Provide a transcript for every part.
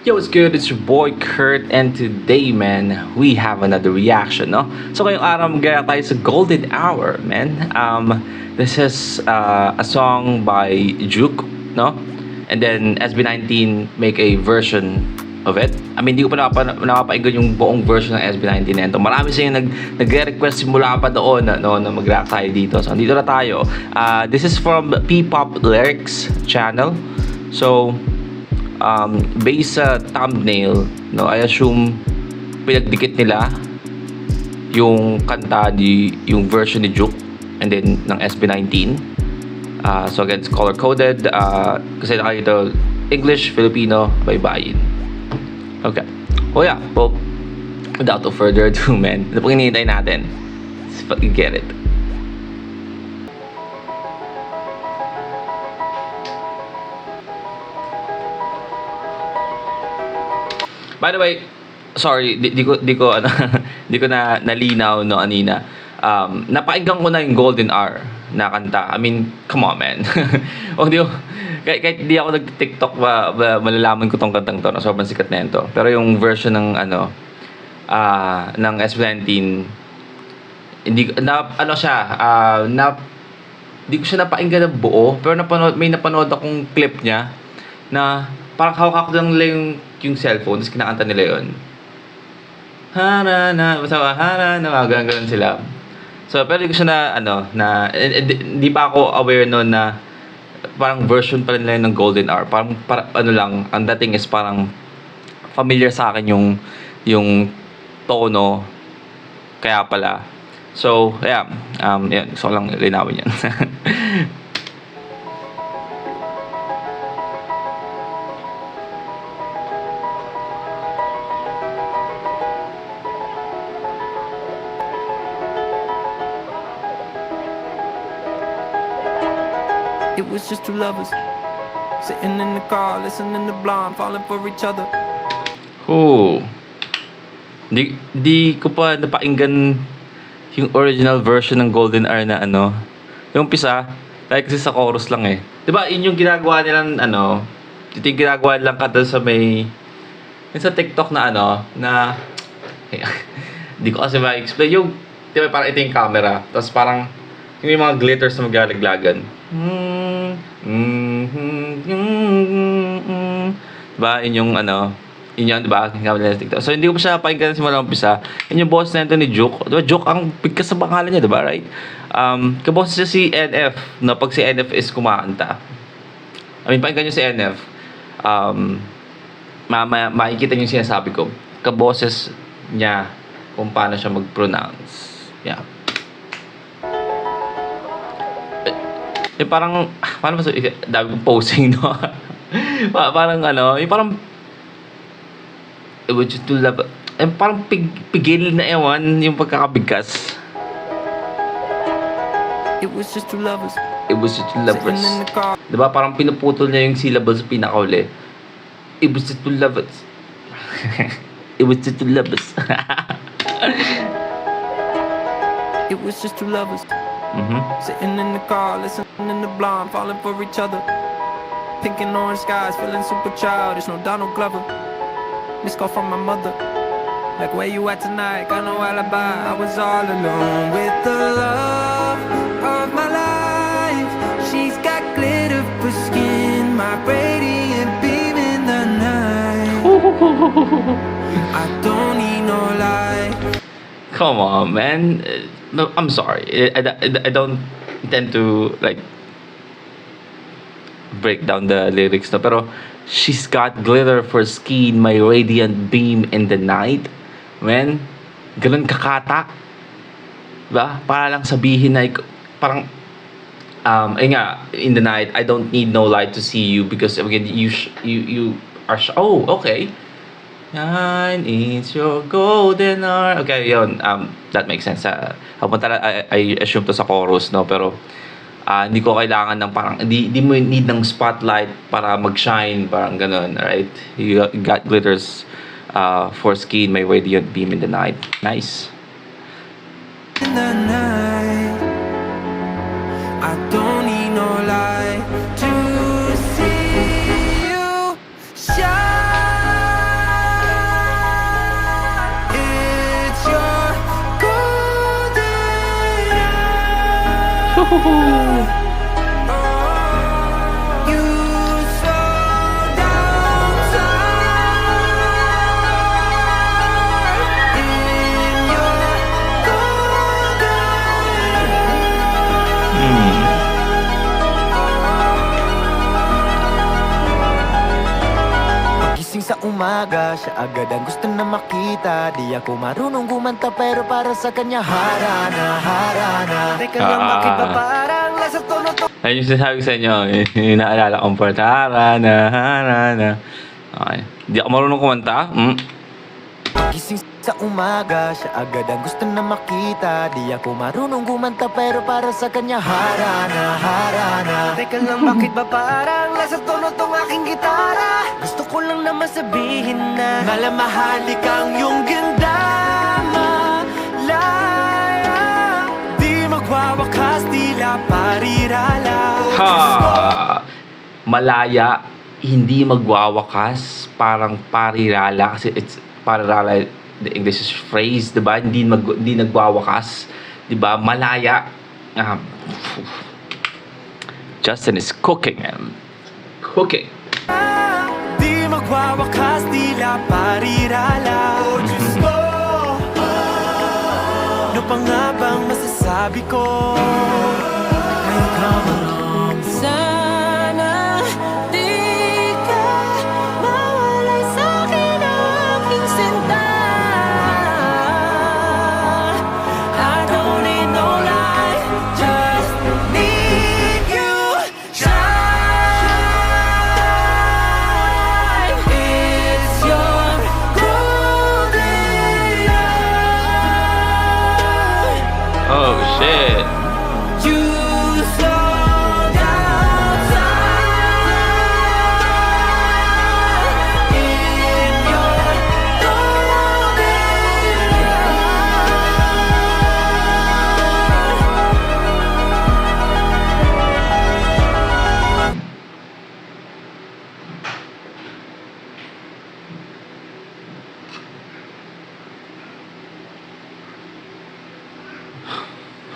Yo, what's good? It's your boy Kurt, and today, man, we have another reaction, no? So ngayong araw magaya tayo sa Golden Hour, man. This is a song by Juke, no? And then SB19 make a version of it. I mean, di ko pa nakapaigan yung buong version ng SB19 na ito. Marami sa inyo nagre-request simula pa doon no, na mag-react tayo dito. So, dito na tayo. This is from P-Pop Lyrics channel. So, based sa thumbnail, no, I assume pinagdikit nila yung kanta yung version ni Juke and then ng SB19. So again, it's color coded kasi nakikita English, Filipino, baybayin. Okay. Oh yeah, well, without further ado, man, ano pang hinihintay natin? Let's fucking get it. By the way, sorry, di ko ano, di ko na nalinaw no anina. Napakinggan ko na yung Golden Hour na kanta. I mean, come on, man. O di kahit di ako nag-TikTok ba malalaman ko tong kantang to, no? Sobrang sikat na ito. Pero yung version ng ano ng S19 hindi na ano siya, di ko siya napakinggan ng buo, pero may napanood akong clip niya na parang hawak lang nila yung cellphone, tapos kinakanta nila yun. Harana, basta harana, ganun sila. So, pero hindi ko siya hindi pa ako aware noon na parang version pa rin nila ng Golden Hour. Parang ano lang, ang dating is parang familiar sa akin yung tono. Kaya pala. So, yeah. Yan. Gusto ko lang linawin yan. It was just two lovers sitting in the car, listening to Blonde, falling for each other. Oh. Di ko pa napakinggan yung original version ng Golden Hour na ano. Yung umpisa, dahil kasi sa chorus lang eh. 'Di ba? Yun yung ginagawa nilang ano, ito yung ginagawa lang kada sa may yung sa TikTok na ano, na di ko kasi ma-explain yung, 'di ba, parang ito yung camera, tapos parang yung mga glitters na maglalaglagan. Diba? Yun yung ano, yun yung, diba? So, hindi ko pa siya pakinggan simula umpisa. Yun yung boss na ito ni Juke. Diba? Juke, ang bigkas sa pangalan niya, diba? Right? Kaboss siya si NF, na pag si NF is kumakanta. I mean, pakinggan nyo si NF. Makikita nyo yung sinasabi ko. Kaboses niya kung paano siya mag-pronounce. Yeah. Yung parang, paano ba dami kong posing, no? Parang ano, yung parang, would you to love, parang pigil na ewan yung pagkakabigkas. It was just two lovers. It was just two lovers. Diba? Parang pinuputol niya yung syllables sa pinakauli. It was just two lovers. It was just two lovers. It was just two lovers. Sitting in the car, listening to Blonde, falling for each other. Pink and orange skies, feeling super childish. No Donald Glover. Missed call from my mother. Like, where you at tonight? Got no alibi. I was all alone with the love of my life. She's got glitter for skin, my radiant beam in the night. I don't need no light. Come on, man. No, I'm sorry. I don't intend to like break down the lyrics, no. Pero she's got glitter for skin, my radiant beam in the night. Man, ganun kakata. Diba? Para lang sabihin na parang ayun nga, in the night, I don't need no light to see you because again, you are oh, okay. Yan is your golden hour. Okay, yun. That makes sense. I assume to sa chorus, no? Pero hindi ko kailangan ng parang, di mo need ng spotlight para mag-shine, parang ganun, right? You got glitters for skin, my radiant beam in the night. Nice. In the night, I don't need no light to see you shine. sa umaga, siya agad ang gusto na makita. Di ako marunong gumanta pero para sa kanya harana, harana. Teka lang, bakit ba parang nasa tono to? Ayun yung sinasabi ko sa inyo. Inaalala kong part. Harana. Okay. Di ako marunong kumanta. Gising sa umaga, siya agad ang gusto na makita. Di ako marunong gumanta pero para sa kanya harana, harana. Teka lang, bakit ba parang nasa tono tong aking gitara? Gusto ko lang naman sabihin na malamahalik ang iyong ganda, malaya. Di magwawakas, tila parirala. Ha! Malaya, hindi magwawakas, parang parirala. Kasi it's parirala, the English is phrase, diba? Hindi nagwawakas, diba? Malaya. Justin is cooking. Cooking. Di magwawakas, tila parirala. Oh, Diyos ko, ano pa nga bang masasabi ko? Ay, come along. Sana di ka mawalay sa'kin ang aking sinta. I don't need no lie, just need you shine. It's your golden hour. Oh, shit. You slow down time in your golden hour.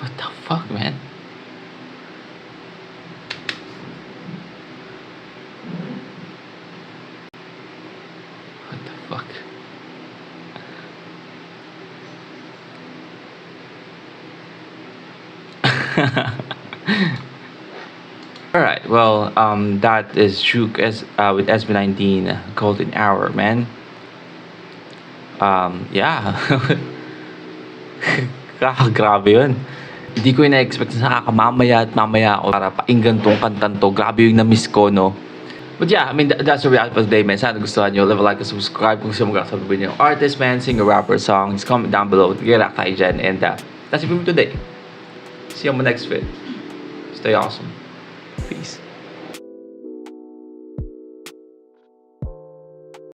What the fuck, man? What the fuck? Alright, well, that is Juke with SB19 Golden Hour, man. Yeah. Grabe yun. Hindi ko na-expect na mamaya ako para painggan tong kantan to. Grabe yung na-miss ko, no? But yeah, I mean, that's the reality for today, man. Sana gustuhan nyo. Leave a like and subscribe kung gusto mo sabihin nyo. Artist, man, singer, rapper, song. Just comment down below. Tigilak tayo dyan. And that's it for me today. See you on my next vid. Stay awesome. Peace.